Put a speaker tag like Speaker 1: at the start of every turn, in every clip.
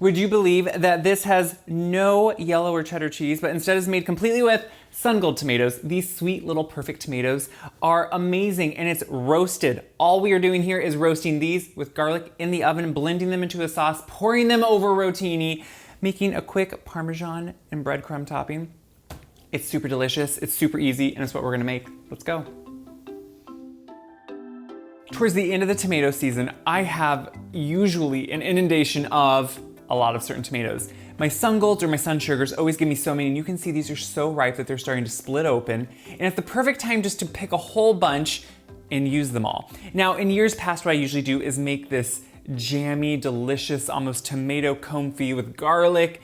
Speaker 1: Would you believe that this has no yellow or cheddar cheese, but instead is made completely with Sungold tomatoes? These sweet little perfect tomatoes are amazing, and it's roasted. All we are doing here is roasting these with garlic in the oven, blending them into a sauce, pouring them over rotini, making a quick Parmesan and breadcrumb topping. It's super delicious, it's super easy, and it's what we're gonna make. Let's go. Towards the end of the tomato season, I have usually an inundation of a lot of certain tomatoes. My Sungolds or my Sun Sugars always give me so many, and you can see these are so ripe that they're starting to split open. And it's the perfect time just to pick a whole bunch and use them all. Now, in years past, what I usually do is make this jammy, delicious, almost tomato confit with garlic.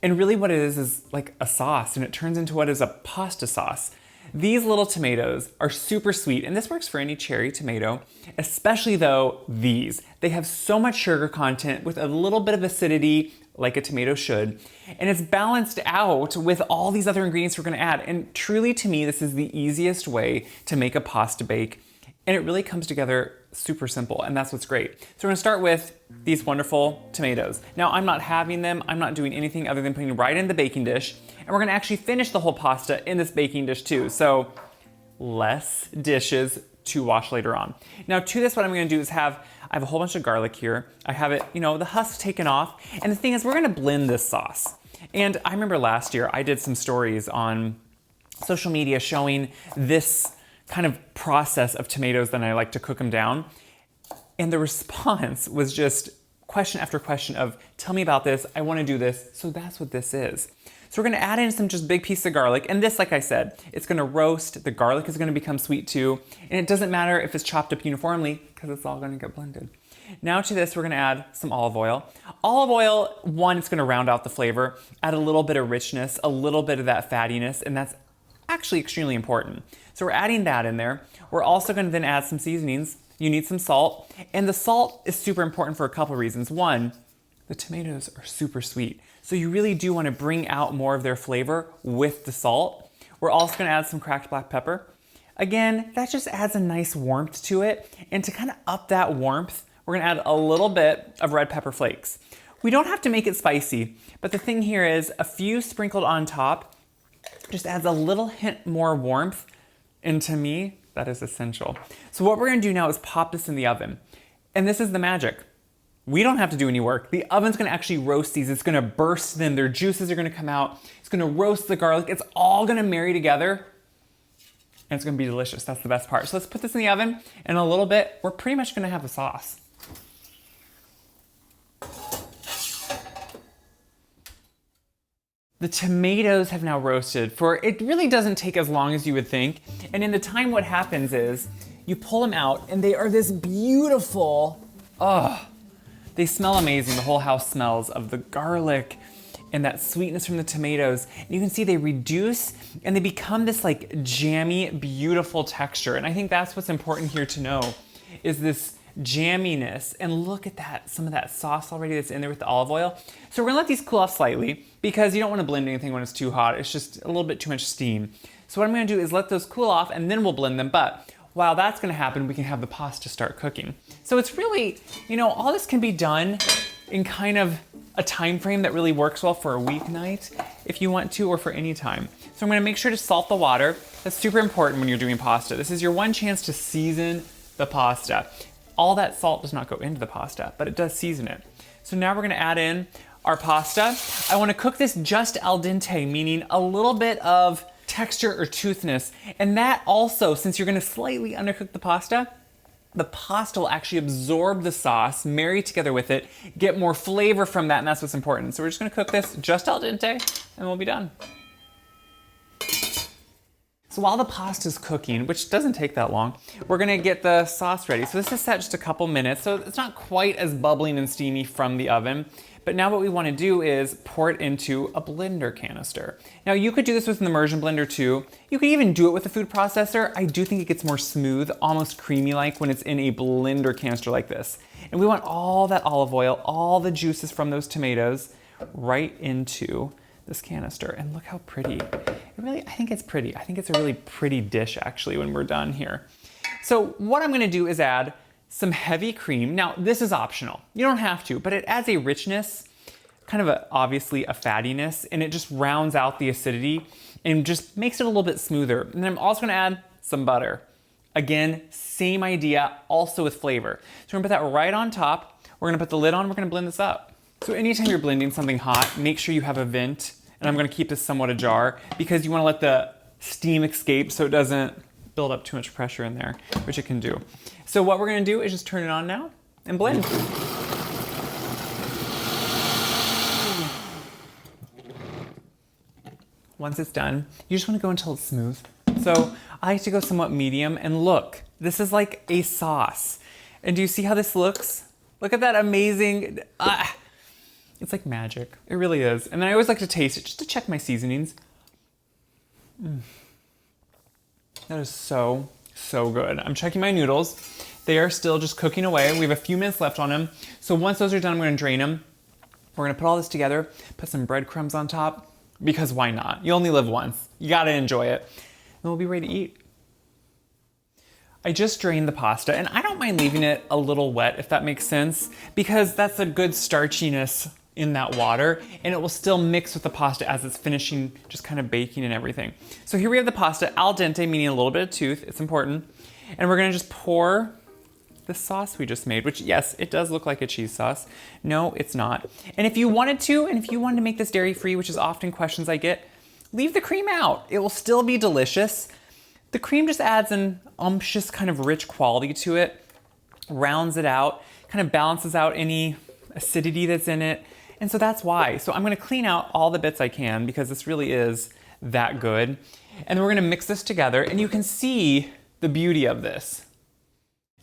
Speaker 1: And really what it is like a sauce, and it turns into what is a pasta sauce. These little tomatoes are super sweet, and this works for any cherry tomato, especially though these. They have so much sugar content with a little bit of acidity, like a tomato should, and it's balanced out with all these other ingredients we're gonna add. And truly, to me, this is the easiest way to make a pasta bake, and it really comes together super simple, and that's what's great. So we're gonna start with these wonderful tomatoes. Now, I'm not halving them, I'm not doing anything other than putting them right in the baking dish, and we're gonna actually finish the whole pasta in this baking dish too, so less dishes to wash later on. Now to this, what I'm gonna do is I have a whole bunch of garlic here. I have it, the husk taken off, and the thing is, we're gonna blend this sauce. And I remember last year, I did some stories on social media showing this kind of process of tomatoes, then I like to cook them down. And the response was just question after question of, tell me about this, I wanna do this, so that's what this is. So we're gonna add in some just big pieces of garlic, and this, like I said, it's gonna roast, the garlic is gonna become sweet too, and it doesn't matter if it's chopped up uniformly, because it's all gonna get blended. Now to this, we're gonna add some olive oil. Olive oil, one, it's gonna round out the flavor, add a little bit of richness, a little bit of that fattiness, and that's actually extremely important. So we're adding that in there. We're also gonna then add some seasonings. You need some salt, and the salt is super important for a couple reasons. One, the tomatoes are super sweet, so you really do wanna bring out more of their flavor with the salt. We're also gonna add some cracked black pepper. Again, that just adds a nice warmth to it, and to kind of up that warmth, we're gonna add a little bit of red pepper flakes. We don't have to make it spicy, but the thing here is a few sprinkled on top just adds a little hint more warmth, and to me, that is essential. So what we're gonna do now is pop this in the oven, and this is the magic. We don't have to do any work. The oven's gonna actually roast these. It's gonna burst them, their juices are gonna come out, it's gonna roast the garlic, it's all gonna marry together, and it's gonna be delicious. That's the best part. So let's put this in the oven, and in a little bit, we're pretty much gonna have the sauce. The tomatoes have now roasted it really doesn't take as long as you would think. And in the time, what happens is you pull them out and they are this beautiful, they smell amazing. The whole house smells of the garlic and that sweetness from the tomatoes. And you can see they reduce and they become this like jammy, beautiful texture. And I think that's what's important here to know is this jamminess, and look at that, some of that sauce already that's in there with the olive oil. So we're gonna let these cool off slightly because you don't wanna blend anything when it's too hot. It's just a little bit too much steam. So what I'm gonna do is let those cool off and then we'll blend them. But while that's gonna happen, we can have the pasta start cooking. So it's really, all this can be done in kind of a time frame that really works well for a weeknight if you want to, or for any time. So I'm gonna make sure to salt the water. That's super important when you're doing pasta. This is your one chance to season the pasta. All that salt does not go into the pasta, but it does season it. So now we're gonna add in our pasta. I wanna cook this just al dente, meaning a little bit of texture or toothness. And that also, since you're gonna slightly undercook the pasta will actually absorb the sauce, marry together with it, get more flavor from that, and that's what's important. So we're just gonna cook this just al dente, and we'll be done. So while the pasta's cooking, which doesn't take that long, we're gonna get the sauce ready. So this is set just a couple minutes, so it's not quite as bubbling and steamy from the oven. But now what we wanna do is pour it into a blender canister. Now you could do this with an immersion blender too. You could even do it with a food processor. I do think it gets more smooth, almost creamy-like when it's in a blender canister like this. And we want all that olive oil, all the juices from those tomatoes right into this canister. And look how pretty. I think it's pretty. I think it's a really pretty dish actually when we're done here. So what I'm gonna do is add some heavy cream. Now this is optional. You don't have to, but it adds a richness kind of obviously a fattiness, and it just rounds out the acidity and just makes it a little bit smoother. And then I'm also gonna add some butter. Again, same idea, also with flavor. So we're gonna put that right on top. We're gonna put the lid on, we're gonna blend this up. So anytime you're blending something hot, make sure you have a vent, and I'm gonna keep this somewhat ajar because you wanna let the steam escape so it doesn't build up too much pressure in there, which it can do. So what we're gonna do is just turn it on now and blend. Once it's done, you just wanna go until it's smooth. So I like to go somewhat medium, and look, this is like a sauce. And do you see how this looks? Look at that amazing, it's like magic, it really is. And then I always like to taste it just to check my seasonings. That is so, so good. I'm checking my noodles. They are still just cooking away. We have a few minutes left on them. So once those are done, I'm gonna drain them. We're gonna put all this together, put some breadcrumbs on top, because why not? You only live once. You gotta enjoy it. And we'll be ready to eat. I just drained the pasta, and I don't mind leaving it a little wet, if that makes sense, because that's a good starchiness in that water, and it will still mix with the pasta as it's finishing just kind of baking and everything. So here we have the pasta, al dente, meaning a little bit of tooth, it's important. And we're gonna just pour the sauce we just made, which yes, it does look like a cheese sauce. No, it's not. And if you wanted to make this dairy-free, which is often questions I get, leave the cream out. It will still be delicious. The cream just adds an umptious kind of rich quality to it, rounds it out, kind of balances out any acidity that's in it. And so that's why. So I'm gonna clean out all the bits I can because this really is that good. And then we're gonna mix this together, and you can see the beauty of this.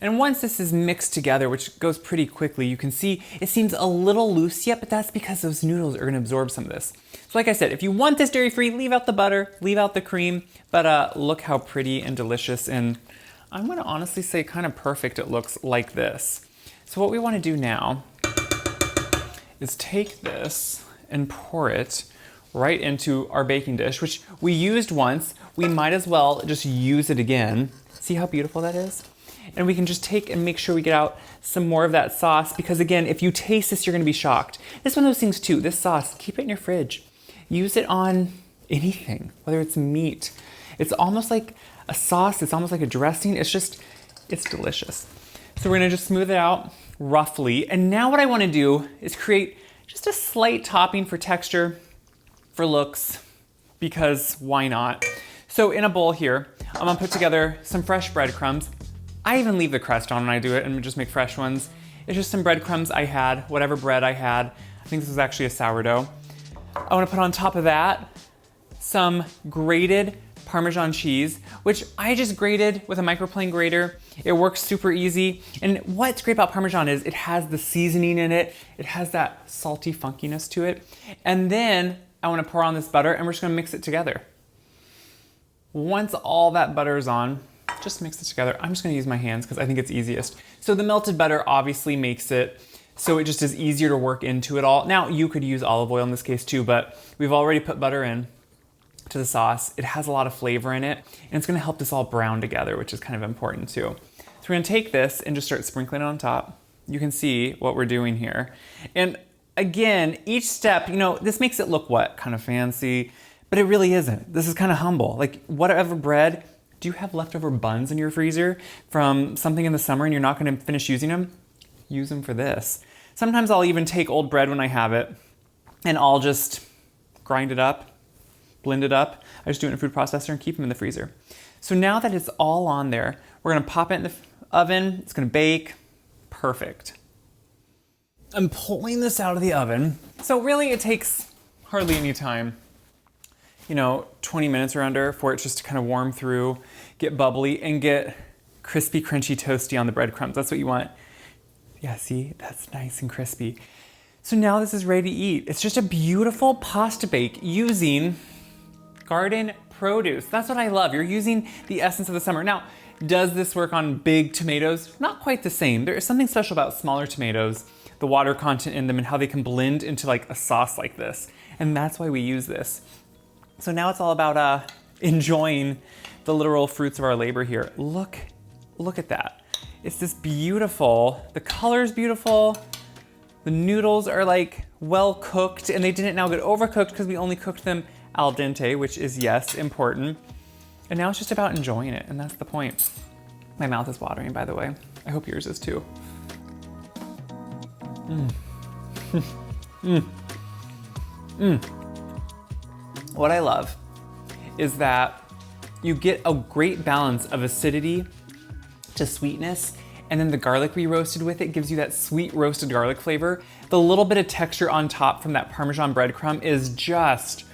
Speaker 1: And once this is mixed together, which goes pretty quickly, you can see it seems a little loose yet, but that's because those noodles are gonna absorb some of this. So like I said, if you want this dairy-free, leave out the butter, leave out the cream, but look how pretty and delicious, and I'm gonna honestly say kind of perfect it looks like this. So what we wanna do now is take this and pour it right into our baking dish, which we used once. We might as well just use it again. See how beautiful that is? And we can just take and make sure we get out some more of that sauce, because again, if you taste this, you're gonna be shocked. This is one of those things too, this sauce, keep it in your fridge. Use it on anything, whether it's meat. It's almost like a sauce, it's almost like a dressing. It's delicious. So we're gonna just smooth it out roughly. And now what I wanna do is create just a slight topping for texture, for looks, because why not? So in a bowl here, I'm gonna put together some fresh breadcrumbs. I even leave the crust on when I do it and just make fresh ones. It's just some breadcrumbs I had, whatever bread I had. I think this was actually a sourdough. I wanna put on top of that some grated Parmesan cheese, which I just grated with a microplane grater. It works super easy. And what's great about Parmesan is it has the seasoning in it. It has that salty funkiness to it. And then I wanna pour on this butter, and we're just gonna mix it together. Once all that butter is on, just mix it together. I'm just gonna use my hands because I think it's easiest. So the melted butter obviously makes it so it just is easier to work into it all. Now you could use olive oil in this case too, but we've already put butter in to the sauce. It has a lot of flavor in it, and it's gonna help this all brown together, which is kind of important too. So we're gonna take this and just start sprinkling it on top. You can see what we're doing here. And again, each step, this makes it look what? Kind of fancy, but it really isn't. This is kind of humble. Like whatever bread, do you have leftover buns in your freezer from something in the summer and you're not gonna finish using them? Use them for this. Sometimes I'll even take old bread when I have it, and I'll just grind it up, blend it up. I just do it in a food processor and keep them in the freezer. So now that it's all on there, we're gonna pop it in the oven. It's gonna bake. Perfect. I'm pulling this out of the oven. So really it takes hardly any time. 20 minutes or under for it just to kind of warm through, get bubbly, and get crispy, crunchy, toasty on the breadcrumbs. That's what you want. Yeah, see, that's nice and crispy. So now this is ready to eat. It's just a beautiful pasta bake using garden produce. That's what I love. You're using the essence of the summer. Now, does this work on big tomatoes? Not quite the same. There is something special about smaller tomatoes, the water content in them, and how they can blend into like a sauce like this. And that's why we use this. So now it's all about enjoying the literal fruits of our labor here. Look at that. It's this beautiful, the color's beautiful. The noodles are like well cooked, and they didn't now get overcooked because we only cooked them al dente, which is, yes, important. And now it's just about enjoying it, and that's the point. My mouth is watering, by the way. I hope yours is too. What I love is that you get a great balance of acidity to sweetness, and then the garlic we roasted with it gives you that sweet roasted garlic flavor. The little bit of texture on top from that Parmesan breadcrumb is just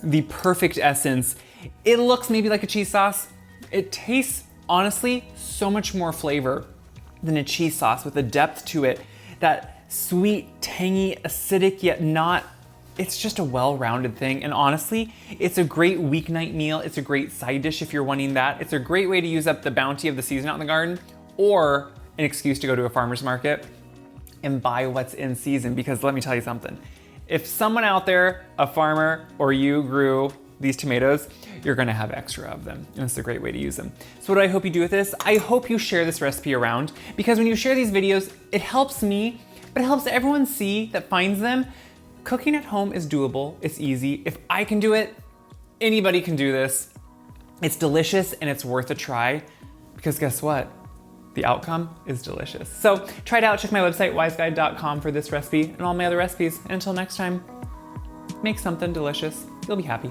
Speaker 1: the perfect essence. It looks maybe like a cheese sauce. It tastes, honestly, so much more flavor than a cheese sauce with a depth to it. That sweet, tangy, acidic, yet not, it's just a well-rounded thing. And honestly, it's a great weeknight meal. It's a great side dish if you're wanting that. It's a great way to use up the bounty of the season out in the garden, or an excuse to go to a farmer's market and buy what's in season. Because let me tell you something, if someone out there, a farmer or you, grew these tomatoes, you're gonna have extra of them. And it's a great way to use them. So what do I hope you do with this? I hope you share this recipe around, because when you share these videos, it helps me, but it helps everyone see that finds them. Cooking at home is doable, it's easy. If I can do it, anybody can do this. It's delicious and it's worth a try, because guess what? The outcome is delicious. So try it out, check my website, wiseguide.com, for this recipe and all my other recipes. And until next time, make something delicious. You'll be happy.